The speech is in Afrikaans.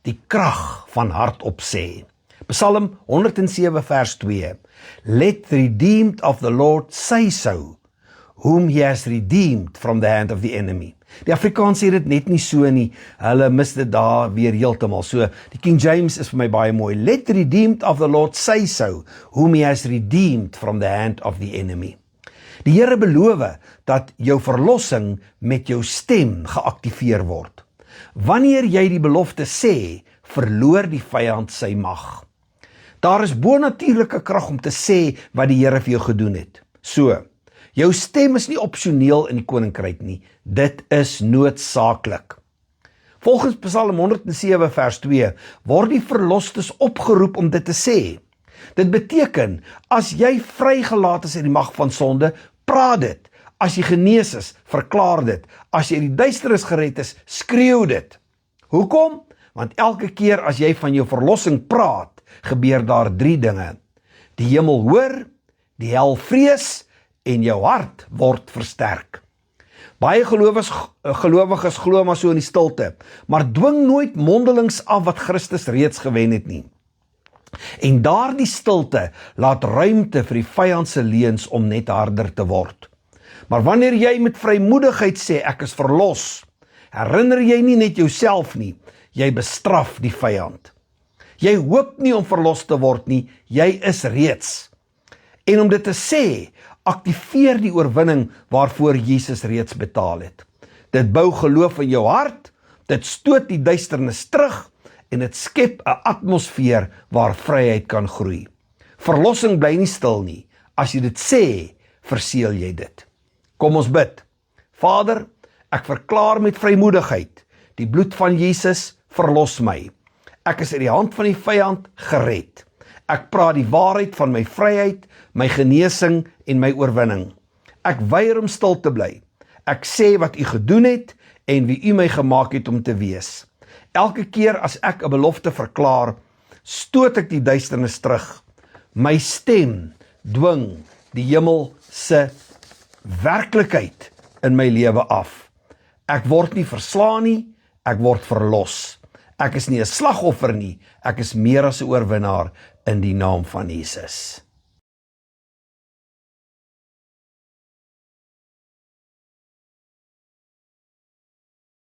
die krag van hardop sê. Psalm 107 vers 2. Let the redeemed of the Lord say so, whom he has redeemed from the hand of the enemy. Die Afrikaans sê dit net nie so nie, hulle mis dit daar weer heeltemal. So, die King James is vir my baie mooi. Let the redeemed of the Lord say so, whom he has redeemed from the hand of the enemy. Die Here beloof dat jou verlossing met jou stem geaktiveer word. Wanneer jy die belofte sê, verloor die vyand sy mag. Daar is bonatuurlike krag om te sê wat die Here vir jou gedoen het. So, jou stem is nie opsioneel in die koninkryk nie, dit is noodsaaklik. Volgens Psalm 107 vers 2 word die verlostes opgeroep om dit te sê. Dit beteken, as jy vrygelaat is uit die mag van sonde, praat dit. As jy genees is, verklaar dit. As jy uit die duisternis gered is, skreeu dit. Hoekom? Want elke keer as jy van jou verlossing praat, gebeur daar 3 dinge. Die hemel hoor, die hel vrees, en jou hart word versterk. Baie gelowiges glo maar so in die stilte, maar dwing nooit mondelings af wat Christus reeds gewen het nie. En daardie stilte laat ruimte vir die vyand se leuns om net harder te word. Maar wanneer jy met vrymoedigheid sê ek is verlos, herinner jy nie net jouself nie, jy bestraf die vyand. Jy hoop nie om verlos te word nie, jy is reeds. En om dit te sê, aktiveer die oorwinning waarvoor Jesus reeds betaal het. Dit bou geloof in jou hart, dit stoot die duisternis terug en dit skep 'n atmosfeer waar vryheid kan groei. Verlossing bly nie stil nie. As jy dit sê, verseël jy dit. Kom ons bid. Vader, ek verklaar met vrymoedigheid, die bloed van Jesus verlos my. Ek is uit die hand van die vyand gered. Ek praat die waarheid van my vryheid, my genesing en my oorwinning. Ek weier om stil te bly. Ek sê wat u gedoen het en wie u my gemaak het om te wees. Elke keer as ek 'n belofte verklaar, stoot ek die duisternis terug. My stem dwing die hemel se werklikheid in my lewe af. Ek word nie verslaan nie, ek word verlos. Ek is nie 'n slagoffer nie, ek is meer as 'n oorwinnaar in die naam van Jesus.